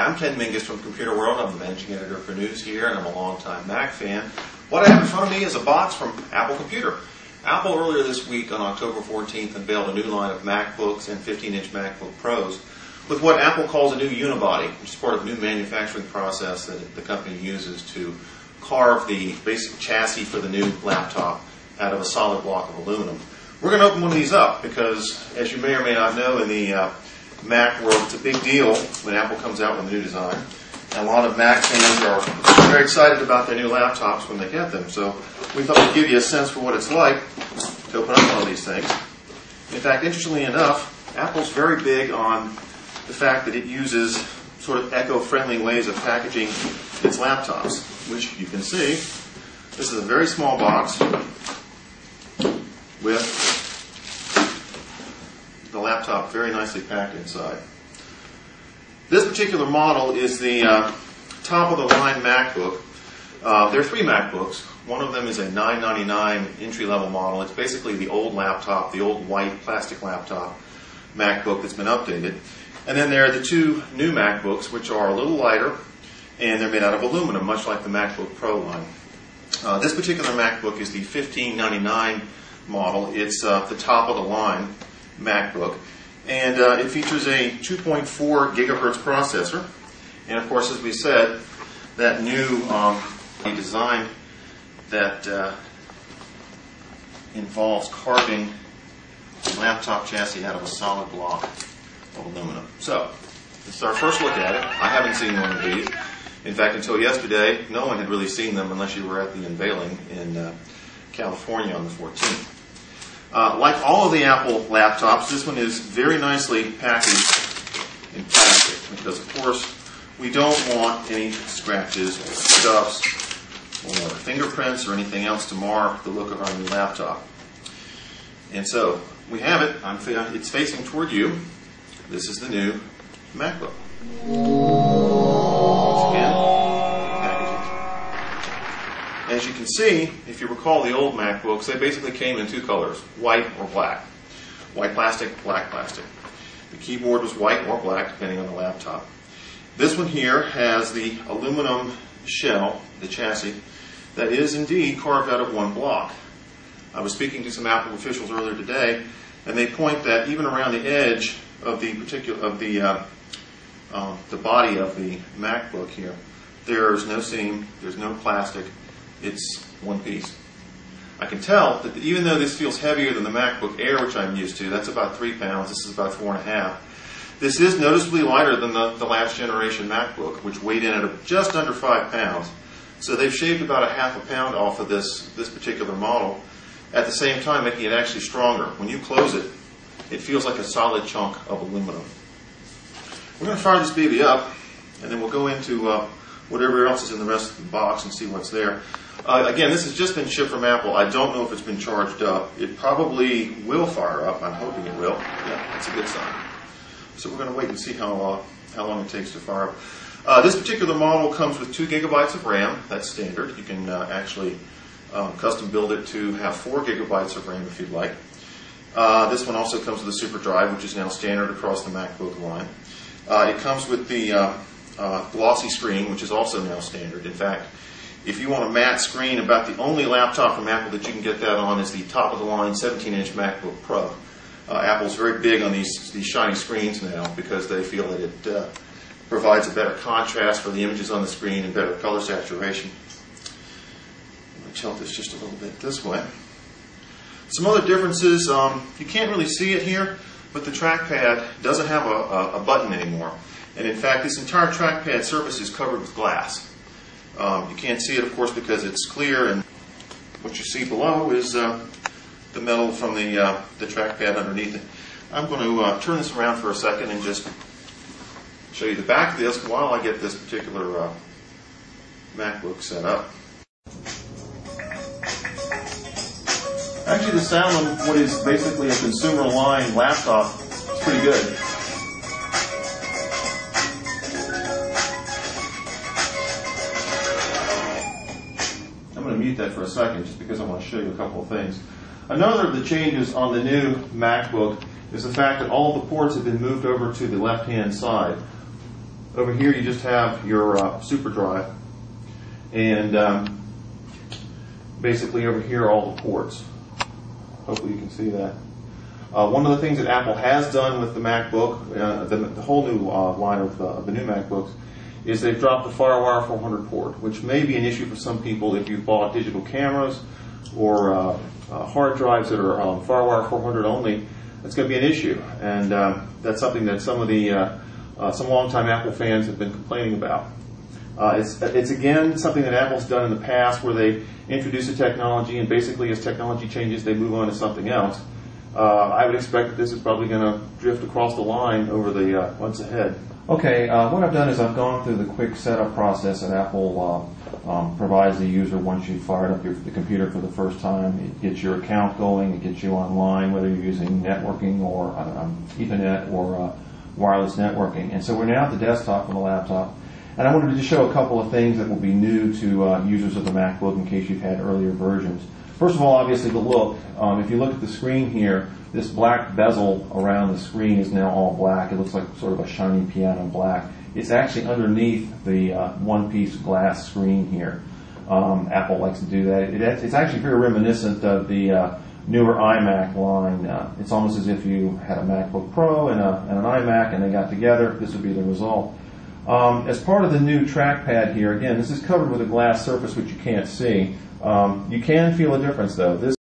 Hi, I'm Ken Mingus from Computer World. I'm the managing editor for news here, and I'm a longtime Mac fan. What I have in front of me is a box from Apple Computer. Apple earlier this week on October 14th unveiled a new line of MacBooks and 15-inch MacBook Pros with what Apple calls a new unibody, which is part of a new manufacturing process that the company uses to carve the basic chassis for the new laptop out of a solid block of aluminum. We're going to open one of these up because, as you may or may not know, in the Mac world, it's a big deal when Apple comes out with a new design. And a lot of Mac fans are very excited about their new laptops when they get them. So we thought we'd give you a sense for what it's like to open up one of these things. In fact, interestingly enough, Apple's very big on the fact that it uses sort of eco-friendly ways of packaging its laptops, which you can see. This is a very small box with the laptop very nicely packed inside. This particular model is the top-of-the-line MacBook. There are three MacBooks. One of them is a $999 entry-level model. It's basically the old laptop, the old white plastic laptop MacBook that's been updated. And then there are the two new MacBooks, which are a little lighter, and they're made out of aluminum, much like the MacBook Pro line. This particular MacBook is the $1599 model. It's the top-of-the-line MacBook, and it features a 2.4 gigahertz processor, and of course, as we said, that new design that involves carving the laptop chassis out of a solid block of aluminum. So, this is our first look at it. I haven't seen one of these. In fact, until yesterday, no one had really seen them unless you were at the unveiling in California on the 14th. Like all of the Apple laptops, this one is very nicely packaged in plastic because, of course, we don't want any scratches or scuffs or fingerprints or anything else to mar the look of our new laptop. And so, we have it. It's facing toward you. This is the new MacBook. Once again, packaging. As you can see, if you recall the old MacBooks, they basically came in two colors, white or black. White plastic, black plastic. The keyboard was white or black, depending on the laptop. This one here has the aluminum shell, the chassis, that is indeed carved out of one block. I was speaking to some Apple officials earlier today, and they point that even around the edge of the body of the MacBook here, there's no seam, there's no plastic. It's one piece. I can tell that even though this feels heavier than the MacBook Air, which I'm used to, that's about 3 pounds, this is about 4.5. This is noticeably lighter than the last generation MacBook, which weighed in at just under 5 pounds. So they've shaved about 0.5 pound off of this particular model, at the same time making it actually stronger. When you close it, it feels like a solid chunk of aluminum. We're going to fire this baby up, and then we'll go into whatever else is in the rest of the box and see what's there. Again, this has just been shipped from Apple. I don't know if it's been charged up. It probably will fire up. I'm hoping it will. Yeah, that's a good sign. So we're going to wait and see how long it takes to fire up. This particular model comes with 2 gigabytes of RAM. That's standard. You can actually custom build it to have 4 gigabytes of RAM if you'd like. This one also comes with a Super Drive, which is now standard across the MacBook line. It comes with the glossy screen, which is also now standard. In fact, if you want a matte screen, about the only laptop from Apple that you can get that on is the top-of-the-line 17-inch MacBook Pro. Apple's very big on these shiny screens now because they feel that it provides a better contrast for the images on the screen and better color saturation. Let me tilt this just a little bit this way. Some other differences, you can't really see it here, but the trackpad doesn't have a button anymore. And in fact, this entire trackpad surface is covered with glass. You can't see it, of course, because it's clear, and what you see below is the metal from the trackpad underneath it. I'm going to turn this around for a second and just show you the back of this while I get this particular MacBook set up. Actually, the sound on what is basically a consumer line laptop is pretty good. Mute that for a second just because I want to show you a couple of things. Another of the changes on the new MacBook is the fact that all of the ports have been moved over to the left-hand side. Over here you just have your super drive, and basically over here are all the ports. Hopefully you can see that. One of the things that Apple has done with the MacBook, the whole new line of the new MacBooks, is they've dropped the FireWire 400 port, which may be an issue for some people if you've bought digital cameras or hard drives that are FireWire 400 only. That's going to be an issue, and that's something that some longtime Apple fans have been complaining about. It's again something that Apple's done in the past, where they introduce a technology, and basically as technology changes, they move on to something else. I would expect that this is probably going to drift across the line over the months ahead. Okay, what I've done is I've gone through the quick setup process that Apple provides the user once you've fired up the computer for the first time. It gets your account going, it gets you online, whether you're using networking or Ethernet or wireless networking. And so we're now at the desktop on the laptop. And I wanted to just show a couple of things that will be new to users of the MacBook in case you've had earlier versions. First of all, obviously the look. If you look at the screen here, this black bezel around the screen is now all black. It looks like sort of a shiny piano black. It's actually underneath the one-piece glass screen here. Apple likes to do that. It's actually very reminiscent of the newer iMac line. It's almost as if you had a MacBook Pro and an iMac and they got together. This would be the result. As part of the new trackpad here, again, this is covered with a glass surface which you can't see. You can feel a difference though. This